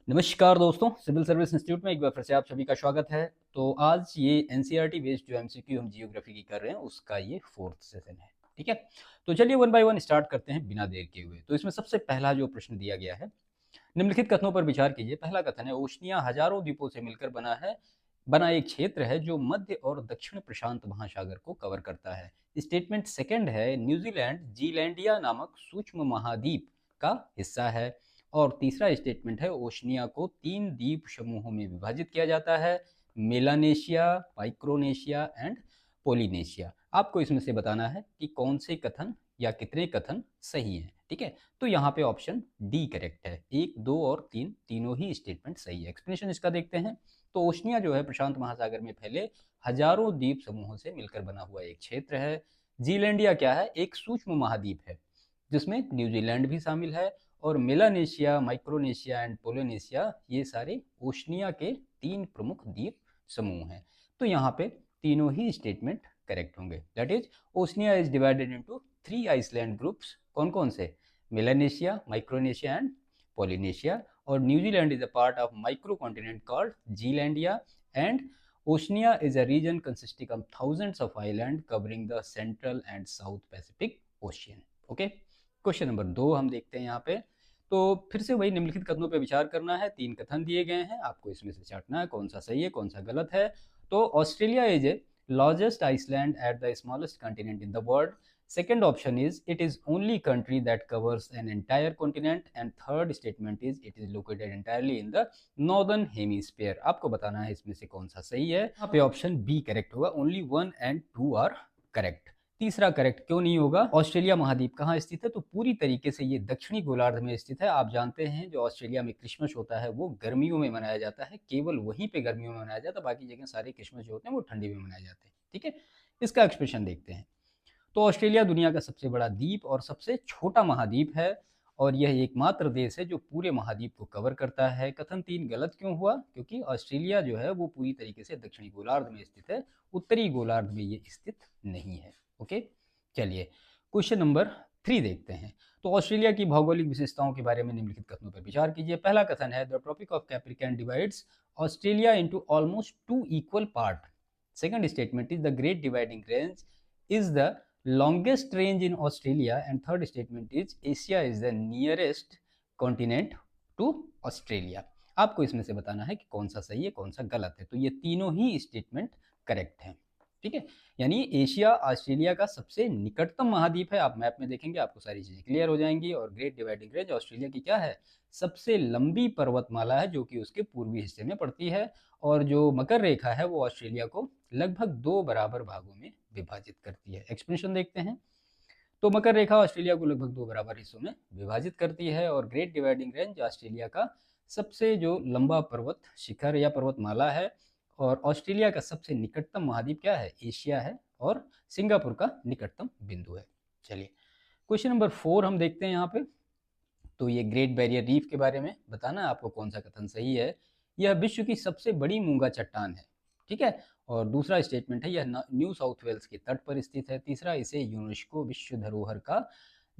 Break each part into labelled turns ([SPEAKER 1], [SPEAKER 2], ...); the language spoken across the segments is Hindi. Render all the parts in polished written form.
[SPEAKER 1] नमस्कार दोस्तों, सिविल सर्विस इंस्टीट्यूट में एक बार फिर से आप सभी का स्वागत है। तो आज ये एनसीईआरटी बेस्ड जो एमसीक्यू हम जियोग्राफी की कर रहे हैं उसका ये 4th सेशन है। ठीक है, तो चलिए वन बाय वन स्टार्ट करते हैं बिना देर किए हुए। तो इसमें सबसे पहला जो प्रश्न दिया गया है, निम्नलिखित कथनों पर विचार कीजिए। पहला कथन है, ओशनिया हजारों द्वीपों से मिलकर बना एक क्षेत्र है जो मध्य और दक्षिण प्रशांत महासागर को कवर करता है। स्टेटमेंट सेकंड है, न्यूजीलैंड जीलैंडिया नामक सूक्ष्म महाद्वीप का हिस्सा है। और तीसरा स्टेटमेंट है, ओशनिया को 3 द्वीप समूहों में विभाजित किया जाता है, मेलानेशिया, माइक्रोनेशिया एंड पोलिनेशिया। आपको इसमें से बताना है कि कौन से कथन या कितने कथन सही हैं। ठीक है, तो यहाँ पे ऑप्शन डी करेक्ट है। 1, 2 और 3 तीनों ही स्टेटमेंट सही है। एक्सप्लेनेशन इसका देखते हैं। तो ओशनिया जो है प्रशांत महासागर में फैले हजारों द्वीप समूहों से मिलकर बना हुआ एक क्षेत्र है। जीलैंडिया क्या है? एक सूक्ष्म महाद्वीप है जिसमें न्यूजीलैंड भी शामिल है। और मेलानेशिया, माइक्रोनेशिया एंड पोलिनेशिया ये सारे ओशनिया के 3 प्रमुख द्वीप समूह हैं। तो यहाँ पे तीनों ही स्टेटमेंट करेक्ट होंगे। That is Oceania is divided into 3 island groups. कौन कौन से? Melanesia, Micronesia and Polynesia. और New Zealand is a part of micro continent called Zealandia. And Oceania is a region consisting of thousands of islands covering the central and south Pacific Ocean. Okay, question number 2 हम देखते हैं यहाँ पे। तो फिर से वही निम्नलिखित कथनों पर विचार करना है। 3 कथन दिए गए हैं, आपको इसमें से चाटना है कौन सा सही है कौन सा गलत है। तो Australia is a largest island at the smallest continent in the world. Second option is it is only country that covers an entire continent. And third statement is it is located entirely in the northern hemisphere. आपको बताना है इसमें से कौन सा सही है। यहाँ पे ऑप्शन बी करेक्ट होगा। Only 1 and 2 are correct. तीसरा करेक्ट क्यों नहीं होगा? ऑस्ट्रेलिया महाद्वीप कहाँ स्थित है? तो पूरी तरीके से ये दक्षिणी गोलार्ध में स्थित है। आप जानते हैं जो ऑस्ट्रेलिया में क्रिसमस होता है वो गर्मियों में मनाया जाता है, केवल वहीं पे गर्मियों में मनाया जाता है, बाकी जगह सारे क्रिसमस जो होते हैं वो ठंडी में मनाए जाते हैं। ठीक है, इसका एक्सप्रेशन देखते हैं। तो ऑस्ट्रेलिया दुनिया का सबसे बड़ा द्वीप और सबसे छोटा महाद्वीप है और यह एकमात्र देश है जो पूरे महाद्वीप को कवर करता है। कथन 3 गलत क्यों हुआ? क्योंकि ऑस्ट्रेलिया जो है वो पूरी तरीके से दक्षिणी गोलार्ध में स्थित है, उत्तरी गोलार्ध में ये स्थित नहीं है। ओके, चलिए क्वेश्चन नंबर 3 देखते हैं। तो ऑस्ट्रेलिया की भौगोलिक विशेषताओं के बारे में निम्नलिखित कथनों पर विचार कीजिए। पहला कथन है, the tropic of Capricorn divides Australia into almost 2 equal part. Second statement is the great dividing range is the longest range in Australia. And third statement is Asia is the nearest continent to Australia. आपको इसमें से बताना है कि कौन सा सही है कौन सा गलत है। तो ये तीनों ही स्टेटमेंट करेक्ट हैं। ठीक है, यानी एशिया ऑस्ट्रेलिया का सबसे निकटतम महाद्वीप है। आप मैप में देखेंगे आपको सारी चीजें क्लियर हो जाएंगी। और ग्रेट डिवाइडिंग रेंज ऑस्ट्रेलिया की क्या है? सबसे लंबी पर्वतमाला है जो कि उसके पूर्वी हिस्से में पड़ती है। और जो मकर रेखा है वो ऑस्ट्रेलिया को लगभग 2 बराबर भागों में विभाजित करती है। एक्सप्लेनेशन देखते हैं। तो मकर रेखा ऑस्ट्रेलिया को लगभग 2 बराबर हिस्सों में विभाजित करती है। और ग्रेट डिवाइडिंग रेंज ऑस्ट्रेलिया का सबसे जो लंबा पर्वत शिखर या पर्वतमाला है। और ऑस्ट्रेलिया का सबसे निकटतम महाद्वीप क्या है? एशिया है। और सिंगापुर का निकटतम बिंदु है। चलिए क्वेश्चन नंबर 4 हम देखते हैं यहाँ पे। तो ये ग्रेट बैरियर रीफ के बारे में बताना है आपको कौन सा कथन सही है। यह विश्व की सबसे बड़ी मूंगा चट्टान है। ठीक है, और दूसरा स्टेटमेंट है यह न्यू साउथ वेल्स के तट पर स्थित है। तीसरा, इसे यूनेस्को विश्व धरोहर का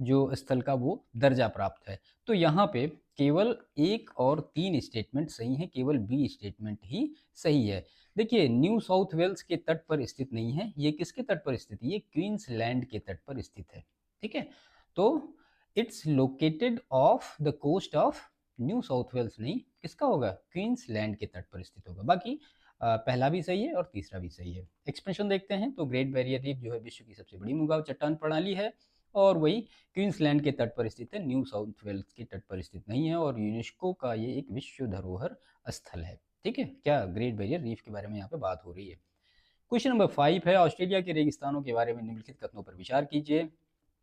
[SPEAKER 1] जो स्थल का वो दर्जा प्राप्त है। तो यहाँ पे केवल 1 और 3 स्टेटमेंट सही हैं, केवल बी स्टेटमेंट ही सही है। देखिए, न्यू साउथ वेल्स के तट पर स्थित नहीं है, ये किसके तट पर स्थित है? ये क्वींसलैंड के तट पर स्थित है। ठीक है, तो it's located off the coast of New South Wales, नहीं किसका होगा? क्वींसलैंड के तट पर स्थित होगा। बाकी पहला भी सही है और तीसरा भी सही है। एक्सप्रेशन देखते हैं। तो ग्रेट बैरियर रीफ जो है विश्व की सबसे बड़ी मूंगा चट्टान प्रणाली है और वही क्वींसलैंड के तट पर स्थित है, न्यू साउथ वेल्स के तट पर स्थित नहीं है। और यूनेस्को का ये एक विश्व धरोहर स्थल है। ठीक है, क्या ग्रेट बैरियर रीफ के बारे में यहाँ पे बात हो रही है। क्वेश्चन नंबर 5 है, ऑस्ट्रेलिया के रेगिस्तानों के बारे में निम्नलिखित कथनों पर विचार कीजिए।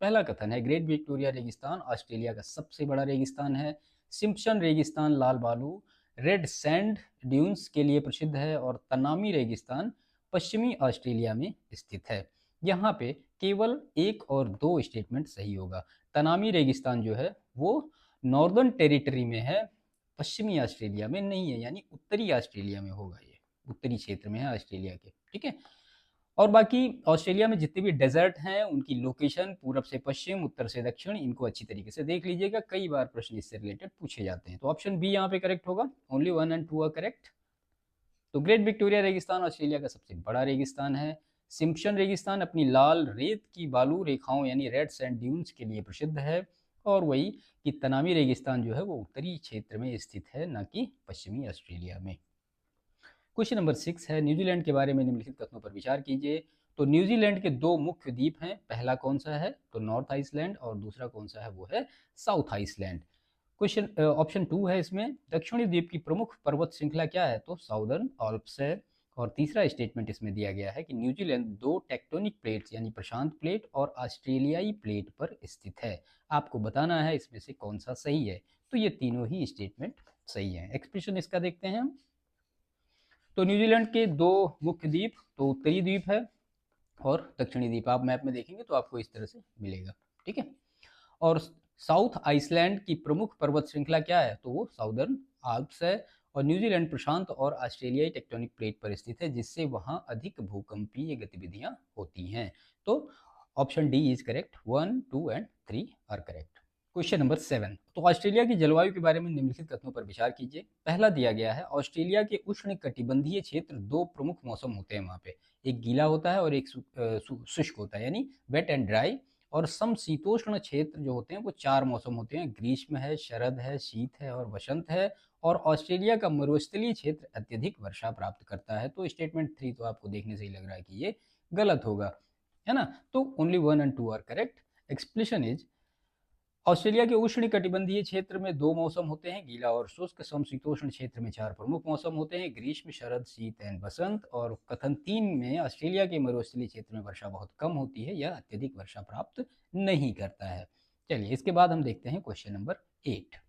[SPEAKER 1] पहला कथन है, ग्रेट विक्टोरिया रेगिस्तान ऑस्ट्रेलिया का सबसे बड़ा रेगिस्तान है। सिम्पसन रेगिस्तान लाल बालू रेड सैंड ड्यून्स के लिए प्रसिद्ध है। और तनामी रेगिस्तान पश्चिमी ऑस्ट्रेलिया में स्थित है। यहाँ पे केवल 1 और 2 स्टेटमेंट सही होगा। तनामी रेगिस्तान जो है वो नॉर्दर्न टेरिटरी में है, पश्चिमी ऑस्ट्रेलिया में नहीं है, यानी उत्तरी ऑस्ट्रेलिया में होगा। ये उत्तरी क्षेत्र में है ऑस्ट्रेलिया के। ठीक है, और बाकी ऑस्ट्रेलिया में जितने भी डेजर्ट हैं उनकी लोकेशन पूरब से पश्चिम, उत्तर से दक्षिण, इनको अच्छी तरीके से देख लीजिएगा, कई बार प्रश्न इससे रिलेटेड पूछे जाते हैं। तो ऑप्शन बी यहाँ पे करेक्ट होगा, ओनली 1 एंड 2 आर करेक्ट। तो ग्रेट विक्टोरिया रेगिस्तान ऑस्ट्रेलिया का सबसे बड़ा रेगिस्तान है। सिम्पसन रेगिस्तान अपनी लाल रेत की बालू रेखाओं यानी रेड सैंड ड्यून्स के लिए प्रसिद्ध है। और वही कि तनामी रेगिस्तान जो है वो उत्तरी क्षेत्र में स्थित है, न कि पश्चिमी ऑस्ट्रेलिया में। क्वेश्चन नंबर 6 है, न्यूजीलैंड के बारे में निम्नलिखित कथनों पर विचार कीजिए। तो न्यूजीलैंड के दो मुख्य द्वीप हैं, पहला कौन सा है? तो नॉर्थ आइसलैंड, और दूसरा कौन सा है? वो है साउथ आइसलैंड। क्वेश्चन ऑप्शन 2 है इसमें, दक्षिणी द्वीप की प्रमुख पर्वत श्रृंखला क्या है? तो साउदर्न आल्प्स है। और तीसरा स्टेटमेंट इसमें दिया गया है कि न्यूजीलैंड दो टेक्टोनिक प्लेट्स यानी प्रशांत प्लेट और ऑस्ट्रेलियाई प्लेट पर स्थित है। आपको बताना है इसमें से कौन सा सही है। तो ये तीनों ही स्टेटमेंट सही है। एक्सप्रेशन इसका देखते हैं हम। तो न्यूजीलैंड के दो मुख्य द्वीप, तो उत्तरी द्वीप है और दक्षिणी द्वीप। आप मैप में देखेंगे तो आपको इस तरह से मिलेगा, ठीक है। और साउथ आइसलैंड की प्रमुख पर्वत श्रृंखला क्या है? तो वो साउदर्न आल्प्स है। और न्यूजीलैंड प्रशांत और ऑस्ट्रेलियाई टेक्टोनिक प्लेट पर स्थित है, जिससे वहां अधिक भूकंपीय गतिविधियां होती हैं। तो option D is correct, 1, 2 and 3 are correct. Question number 7, तो ऑस्ट्रेलिया की जलवायु के बारे में निम्नलिखित कथनों पर विचार कीजिए। पहला दिया गया है, ऑस्ट्रेलिया के उष्ण कटिबंधीय क्षेत्र दो प्रमुख मौसम होते हैं वहां पे, एक गीला होता है और एक शुष्क होता है, यानी वेट एंड ड्राई। और समशीतोष्ण क्षेत्र जो होते हैं वो चार मौसम होते हैं, ग्रीष्म है, शरद है, शीत है और वसंत है। और ऑस्ट्रेलिया का मरुस्थलीय क्षेत्र अत्यधिक वर्षा प्राप्त करता है। तो स्टेटमेंट 3 तो आपको देखने से ही लग रहा है कि ये गलत होगा, है ना। तो only 1 and 2 are correct. Explanation is, Australia के उष्ण कटिबंधीय क्षेत्र में दो मौसम होते हैं, गीला और शुष्क। समशीतोष्ण क्षेत्र में चार प्रमुख मौसम होते हैं, ग्रीष्म, शरद, शीत एंड बसंत। और कथन 3 में ऑस्ट्रेलिया के मरुस्थलीय क्षेत्र में वर्षा बहुत कम होती है, यह अत्यधिक वर्षा प्राप्त नहीं करता है। चलिए इसके बाद हम देखते हैं क्वेश्चन नंबर 8,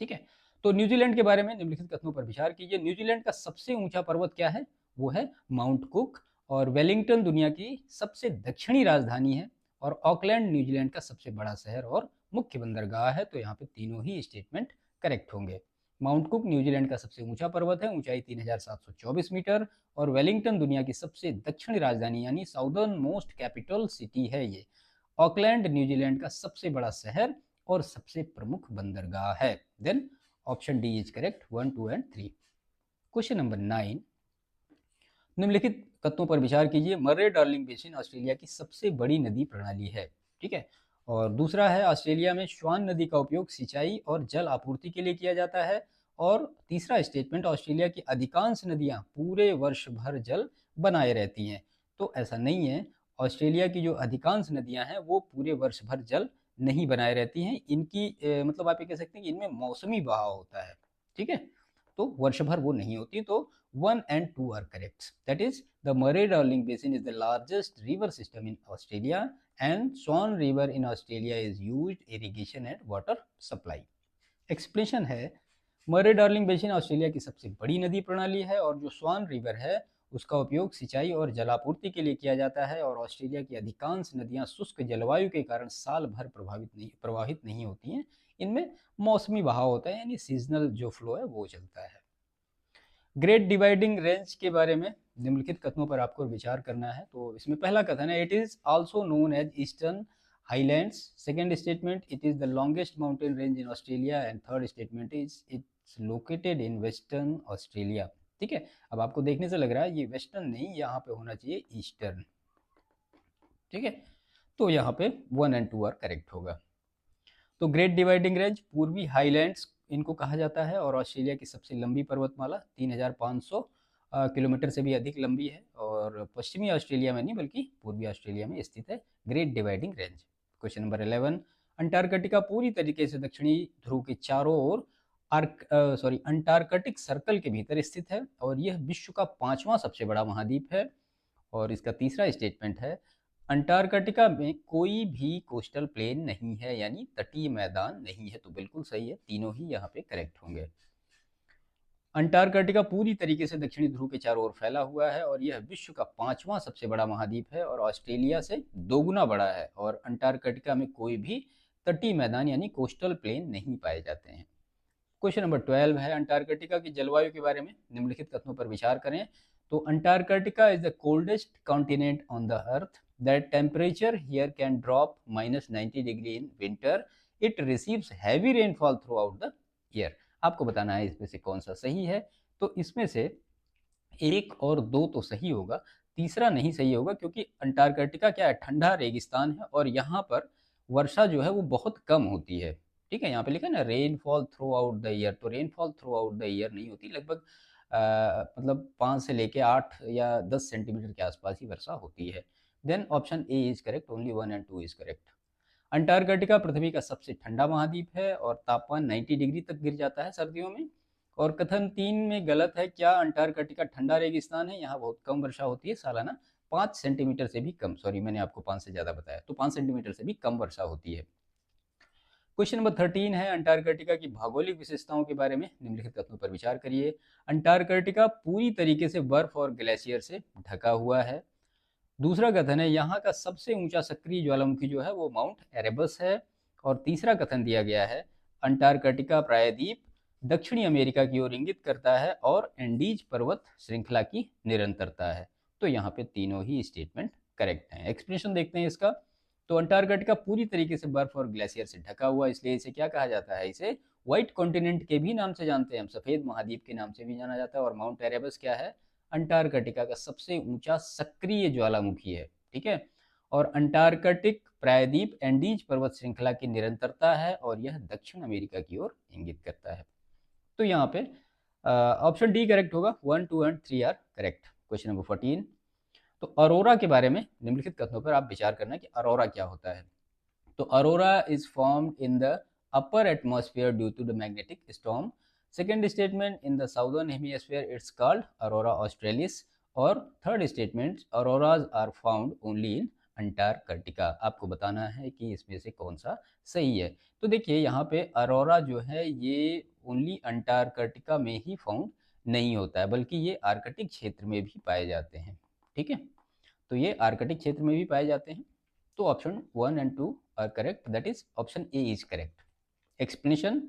[SPEAKER 1] ठीक है। तो न्यूजीलैंड के बारे में निम्नलिखित कथनों पर विचार कीजिए। न्यूजीलैंड का सबसे ऊंचा पर्वत क्या है? वो है माउंट कुक। और वेलिंगटन दुनिया की सबसे दक्षिणी राजधानी है। और ऑकलैंड न्यूजीलैंड का सबसे बड़ा शहर और मुख्य बंदरगाह है। तो यहाँ पे तीनों ही स्टेटमेंट करेक्ट होंगे। माउंट कुक न्यूजीलैंड का सबसे ऊंचा पर्वत है, ऊंचाई 3724 मीटर। और वेलिंगटन दुनिया की सबसे दक्षिणी राजधानी यानी साउदर्न मोस्ट कैपिटल सिटी है ये। ऑकलैंड न्यूजीलैंड का सबसे बड़ा शहर और सबसे प्रमुख बंदरगाह है। Then option D is correct, 1, 2 and 3। Question number 9, निम्नलिखित कथनों पर विचार कीजिए। मर्रे डार्लिंग बेसिन ऑस्ट्रेलिया की सबसे बड़ी नदी प्रणाली है, ठीक है। और दूसरा है, ऑस्ट्रेलिया में स्वान नदी का उपयोग सिंचाई और जल आपूर्ति के लिए किया जाता है। और तीसरा स्टेटमेंट, ऑस्ट्रेलिया की अधिकांश नदियां पूरे वर्ष भर जल बनाए रहती हैं। तो ऐसा नहीं है, ऑस्ट्रेलिया की जो अधिकांश नदियां हैं वो पूरे वर्ष भर जल नहीं बनाए रहती हैं। इनकी मतलब आप ये कह सकते हैं कि इनमें मौसमी बहाव होता है, ठीक है। तो वर्ष भर वो नहीं होती। तो 1 and 2 are correct. That is, the Murray-Darling Basin is the largest river system in Australia, and Swan River in Australia is used irrigation and water supply. Explanation है, मरे डार्लिंग बेसिन ऑस्ट्रेलिया की सबसे बड़ी नदी प्रणाली है और जो स्वान रिवर है उसका उपयोग सिंचाई और जलापूर्ति के लिए किया जाता है। और ऑस्ट्रेलिया की अधिकांश नदियां शुष्क जलवायु के कारण साल भर प्रवाहित नहीं होती हैं। इनमें मौसमी बहाव होता है, यानी सीजनल जो फ्लो है वो चलता है। ग्रेट डिवाइडिंग रेंज के बारे में निम्नलिखित कथनों पर आपको विचार करना है। तो इसमें पहला कथन है, it is also known as Eastern Highlands. Second statement, it is the longest mountain range in Australia. And third statement is it's located in Western Australia, ठीक है। अब आपको देखने से लग रहा है ये वेस्टर्न नहीं, यहाँ पे होना चाहिए ईस्टर्न, ठीक है। तो यहाँ पे 1 and 2 आर करेक्ट होगा। तो ग्रेट डिवाइडिंग रेंज, पूर्वी हाईलैंड्स इनको कहा जाता है और ऑस्ट्रेलिया की सबसे लंबी पर्वतमाला 3500 किलोमीटर से भी अधिक लंबी है। और पश्चिमी ऑस्ट्रेलिया में नहीं बल्कि पूर्वी ऑस्ट्रेलिया में स्थित है great dividing range. Question number 11, Antarctica पूरी तरीके से दक्षिणी ध्रुव के चारों ओर अंटार्कटिक सर्कल के भीतर स्थित है और यह विश्व का 5वां सबसे बड़ा महाद्वीप है। और इसका तीसरा स्टेटमेंट है, अंटार्कटिका में कोई भी कोस्टल प्लेन नहीं है, यानी तटीय मैदान नहीं है। तो बिल्कुल सही है, तीनों ही यहाँ पे करेक्ट होंगे। अंटार्कटिका पूरी तरीके से दक्षिणी ध्रुव के चारों ओर फैला हुआ है और यह विश्व का 5वां सबसे बड़ा महाद्वीप है और ऑस्ट्रेलिया से 2 गुना बड़ा है। और अंटार्कटिका में कोई भी तटीय मैदान यानी कोस्टल प्लेन नहीं पाए जाते हैं। क्वेश्चन नंबर 12 है, अंटार्कटिका की जलवायु के बारे में निम्नलिखित कथनों पर विचार करें। तो Antarctica is the coldest continent on the earth, that temperature here can drop -90 degree in winter, it receives heavy rainfall throughout the year. आपको बताना है इसमें से कौन सा सही है। तो इसमें से 1 और 2 तो सही होगा, तीसरा नहीं सही होगा, क्योंकि अंटार्कटिका क्या है, ठंडा रेगिस्तान है और यहाँ पर वर्षा जो है वो बहुत कम होती है। ठीक है, यहाँ पे लिखा है ना rainfall throughout the year, तो rainfall throughout the year नहीं होती, लगभग मतलब 5 से लेके 8 या 10 सेंटीमीटर के आसपास ही वर्षा होती है। Then option A is correct, only 1 and 2 is correct. Antarctica पृथ्वी का सबसे ठंडा महाद्वीप है और तापमान 90 डिग्री तक गिर जाता है सर्दियों में। और कथन 3 में गलत है, क्या अंटार्कटिका ठंडा रेगिस्तान है? यहाँ बहुत कम वर्षा होती है, सालाना 5 सेंटीमीटर से भी कम, सॉरी मैंने आपको 5 से ज़्यादा बताया, तो 5 सेंटीमीटर से भी कम वर्षा होती है। क्वेश्चन नंबर 13 है, अंटार्कटिका की भौगोलिक विशेषताओं के बारे में निम्नलिखित कथनों पर विचार करिए। अंटार्कटिका पूरी तरीके से बर्फ और ग्लेशियर से ढका हुआ है। दूसरा कथन है, यहाँ का सबसे ऊंचा सक्रिय ज्वालामुखी जो है वो माउंट एरेबस है। और तीसरा कथन दिया गया है, अंटार्कटिका प्रायद्वीप दक्षिणी अमेरिका की ओर इंगित करता है और एंडीज पर्वत श्रृंखला की निरंतरता है। तो यहाँ पे तीनों ही स्टेटमेंट करेक्ट हैं। एक्सप्लेनेशन देखते हैं इसका। तो अंटार्कटिका पूरी तरीके से बर्फ और ग्लेशियर से ढका हुआ, इसलिए इसे क्या कहा जाता है, इसे व्हाइट कॉन्टिनेंट के भी नाम से जानते हैं हम, सफेद महाद्वीप के नाम से भी जाना जाता है। और माउंट एरेबस क्या है, अंटार्कटिका का सबसे ऊंचा सक्रिय ज्वालामुखी है। ठीक है, और अंटार्कटिक प्रायद्वीप एंडीज पर्वत श्रृंखला की निरंतरता है और यह दक्षिण अमेरिका की ओर इंगित करता है। तो यहाँ पे ऑप्शन डी करेक्ट होगा, 1, 2 and 3 are correct. Question number 14, तो अरोरा के बारे में निम्नलिखित कथनों पर आप विचार करना कि अरोरा क्या होता है। तो aurora is formed in the upper atmosphere due to the magnetic storm. Second statement, in the southern hemisphere it's called aurora australis. और third statement, auroras are found only in Antarctica. आपको बताना है कि इसमें से कौन सा सही है। तो देखिए यहाँ पे अरोरा जो है ये ओनली अंटार्कटिका में ही फाउंड नहीं होता है, बल्कि ये आर्कटिक क्षेत्र में भी पाए जाते हैं। ठीक है, तो ये आर्कटिक क्षेत्र में भी पाए जाते हैं। तो option 1 and 2 are correct, that is option A is correct. Explanation,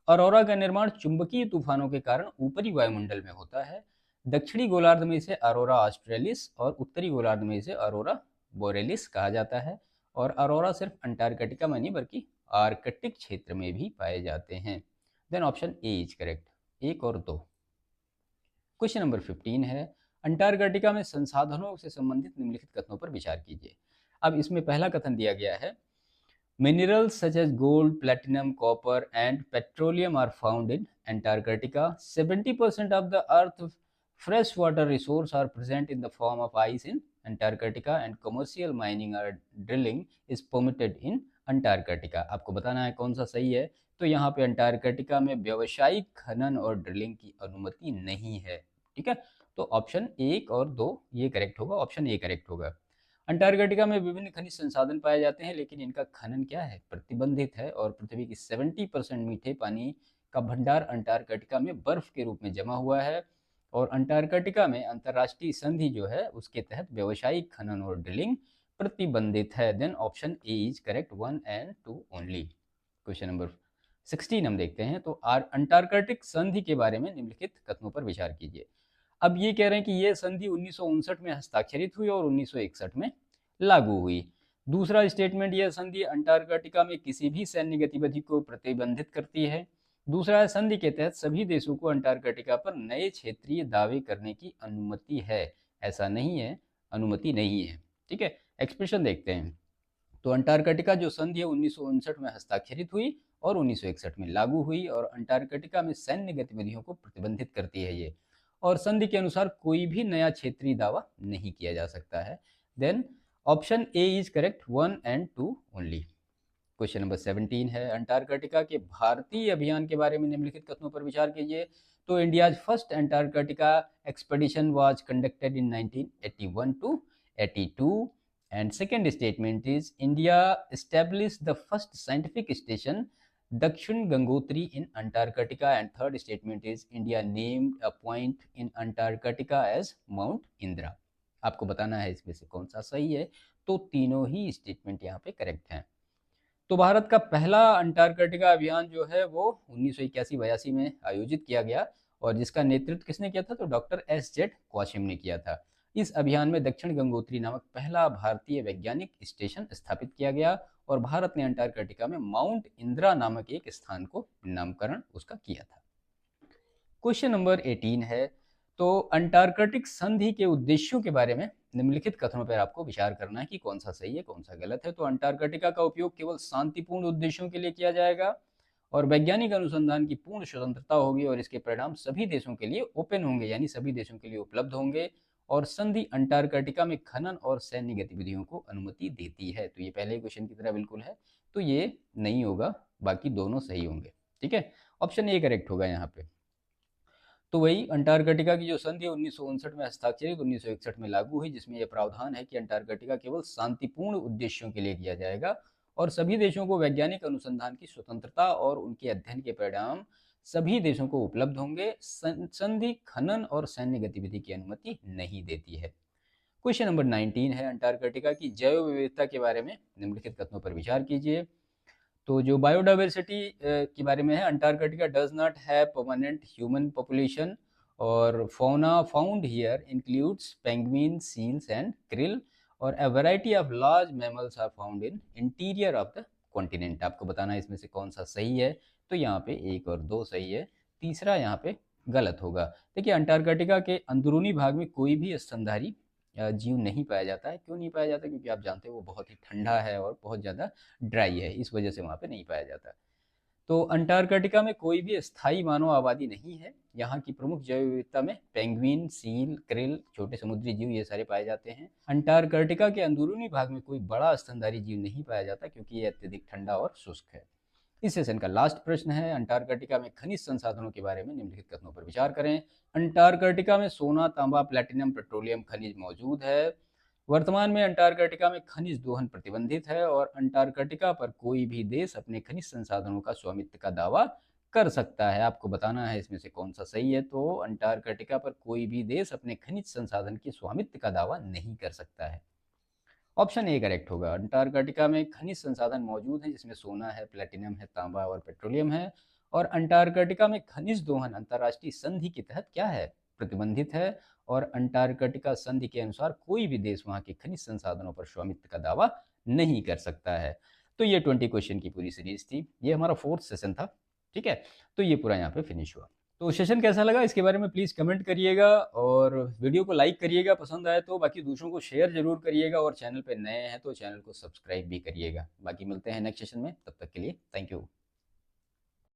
[SPEAKER 1] aurora का निर्माण चुंबकीय तूफानों के कारण ऊपरी वायुमंडल में होता है। दक्षिणी गोलार्ध में इसे अरोरा ऑस्ट्रेलिस और उत्तरी गोलार्ध में इसे अरोरा बोरेलिस कहा जाता है। और अरोरा सिर्फ अंटार्कटिका में नहीं बल्कि आर्कटिक क्षेत्र में भी पाए जाते हैं। Then option A is correct, 1 और 2। क्वेश्चन नंबर 15 है, अंटार्कटिका में संसाधनों से संबंधित निम्नलिखित कथनों पर विचार कीजिए। अब इसमें पहला कथन दिया गया है, minerals such as gold, platinum, copper and petroleum are found in Antarctica. 70% of the earth fresh water resource are present in the form of ice in Antarctica and commercial mining और drilling is permitted in Antarctica. आपको बताना है कौन सा सही है। तो यहाँ पे अंटार्कटिका में व्यावसायिक खनन और ड्रिलिंग की अनुमति नहीं है। ठीक है, तो ऑप्शन 1 और 2 ये करेक्ट होगा, ऑप्शन ए करेक्ट होगा। अंटार्कटिका में विभिन्न खनिज संसाधन पाए जाते हैं, लेकिन इनका खनन क्या है, प्रतिबंधित है। और पृथ्वी की 70% मीठे पानी का भंडार अंटार्कटिका में बर्फ के रूप में जमा हुआ है। और अंटार्कटिका में अंतर्राष्ट्रीय संधि जो है उसके तहत व्यावसायिक खनन और ड्रिलिंग प्रतिबंधित है। Then option A is correct, 1 and 2 only. Question number 16 हम देखते हैं। तो अंटार्कटिक संधि के बारे में निम्नलिखित कथनों पर विचार कीजिए। अब ये कह रहे हैं कि ये संधि 1959 में हस्ताक्षरित हुई और 1961 में लागू हुई। दूसरा स्टेटमेंट, यह संधि अंटार्कटिका में किसी भी सैन्य गतिविधि को प्रतिबंधित करती है। दूसरा, संधि के तहत सभी देशों को अंटार्कटिका पर नए क्षेत्रीय दावे करने की अनुमति है। ऐसा नहीं है, अनुमति नहीं है। ठीक है, एक्सप्रेशन देखते हैं। तो अंटार्कटिका जो संधि है 1959 में हस्ताक्षरित हुई और 1961 में लागू हुई। और अंटार्कटिका में सैन्य गतिविधियों को प्रतिबंधित करती है ये। और संधि के अनुसार कोई भी नया क्षेत्रीय दावा नहीं किया जा सकता है। Then option A is correct, 1 and 2 only. Question number 17 है, अंटार्कटिका के भारतीय अभियान के बारे में निम्नलिखित कथनों पर विचार कीजिए। तो India's first Antarctica expedition was conducted in 1981 to 82। And second statement is India established the first scientific station Dakshin Gangotri in Antarctica. And third statement is India named a point in Antarctica as Mount Indra. आपको बताना है इसमें से कौन सा सही है। तो तीनों ही स्टेटमेंट यहाँ पे करेक्ट हैं। तो भारत का पहला अंटार्कटिका अभियान जो है वो 1981-82 में आयोजित किया गया और जिसका नेतृत्व किसने किया था? तो डॉक्टर एस जेड क्वासिम ने किया था। इस अभियान में दक्षिण गंगोत्री नामक पहला भारतीय वैज्ञानिक स्टेशन स्थापित किया गया और भारत ने अंटार्कटिका में माउंट इंदिरा नामक एक स्थान को नामकरण उसका किया था। क्वेश्चन नंबर 18 है, तो अंटार्कटिक संधि के उद्देश्यों के बारे में निम्नलिखित कथनों पर आपको विचार करना है कि कौन सा सही है कौन सा गलत है। तो अंटार्कटिका का उपयोग केवल शांतिपूर्ण उद्देश्यों के लिए किया जाएगा और वैज्ञानिक अनुसंधान की पूर्ण स्वतंत्रता होगी और इसके परिणाम सभी देशों के लिए ओपन होंगे, यानी सभी देशों के लिए उपलब्ध होंगे। और संधि अंटार्कटिका में खनन और सैन्य गतिविधियों को अनुमति देती है। तो ये पहले क्वेश्चन की तरह बिल्कुल है, तो ये नहीं होगा, बाकी दोनों सही होंगे। ठीक है, ऑप्शन ए करेक्ट होगा यहाँ पे। तो वही अंटार्कटिका की जो संधि 1959 में हस्ताक्षरित 1961 में लागू हुई, जिसमें यह प्रावधान है कि अंटार्कटिका केवल शांतिपूर्ण उद्देश्यों के लिए किया जाएगा और सभी देशों को वैज्ञानिक अनुसंधान की स्वतंत्रता और उनके अध्ययन के परिणाम सभी देशों को उपलब्ध होंगे। संधि खनन और सैन्य गतिविधि की अनुमति नहीं देती है। क्वेश्चन नंबर 19 है, अंटार्कटिका की जैव विविधता के बारे में निम्नलिखित कथनों पर विचार कीजिए। तो जो बायोडाइवर्सिटी के बारे में है, Antarctica does not have permanent human population और fauna found here includes penguin, seals and krill और a variety of large mammals are found in interior of the continent. आपको बताना है इसमें से कौन सा सही है। तो यहाँ पे 1 और 2 सही है, तीसरा यहाँ पे गलत होगा। देखिए, अंटार्कटिका के अंदरूनी भाग में कोई भी स्तनधारी जीव नहीं पाया जाता है। क्यों नहीं पाया जाता? क्योंकि आप जानते हो वो बहुत ही ठंडा है और बहुत ज़्यादा ड्राई है, इस वजह से वहाँ पे नहीं पाया जाता। तो अंटार्कटिका में कोई भी स्थायी मानव आबादी नहीं है। यहाँ की प्रमुख जैव विविधता में पेंगुइन, सील, क्रिल, छोटे समुद्री जीव ये सारे पाए जाते हैं। अंटार्कटिका के अंदरूनी भाग में कोई बड़ा स्तनधारी जीव नहीं पाया जाता क्योंकि ये अत्यधिक ठंडा और शुष्क है। इस सेशन का लास्ट प्रश्न है, अंटार्कटिका में खनिज संसाधनों के बारे में निम्नलिखित कथनों पर विचार करें। अंटार्कटिका में सोना, तांबा, प्लैटिनम, पेट्रोलियम खनिज मौजूद है। वर्तमान में अंटार्कटिका में खनिज दोहन प्रतिबंधित है और अंटार्कटिका पर कोई भी देश अपने खनिज संसाधनों का स्वामित्व का दावा कर सकता है। आपको बताना है इसमें से कौन सा सही है। तो अंटार्कटिका पर कोई भी देश अपने खनिज संसाधन के स्वामित्व का दावा नहीं कर सकता है। ऑप्शन ए करेक्ट होगा। अंटार्कटिका में खनिज संसाधन मौजूद हैं जिसमें सोना है, प्लेटिनम है, तांबा और पेट्रोलियम है। और अंटार्कटिका में खनिज दोहन अंतर्राष्ट्रीय संधि के तहत क्या है? प्रतिबंधित है। और अंटार्कटिका संधि के अनुसार कोई भी देश वहां के खनिज संसाधनों पर स्वामित्व का दावा नहीं कर सकता है। तो ये 20 क्वेश्चन की पूरी सीरीज थी। ये हमारा 4th सेशन था। ठीक है, तो ये पूरा यहाँ पे फिनिश हुआ। तो सेशन कैसा लगा इसके बारे में प्लीज़ कमेंट करिएगा और वीडियो को लाइक करिएगा पसंद आए तो, बाकी दूसरों को शेयर जरूर करिएगा और चैनल पे नए हैं तो चैनल को सब्सक्राइब भी करिएगा। बाकी मिलते हैं नेक्स्ट सेशन में, तब तक के लिए थैंक यू।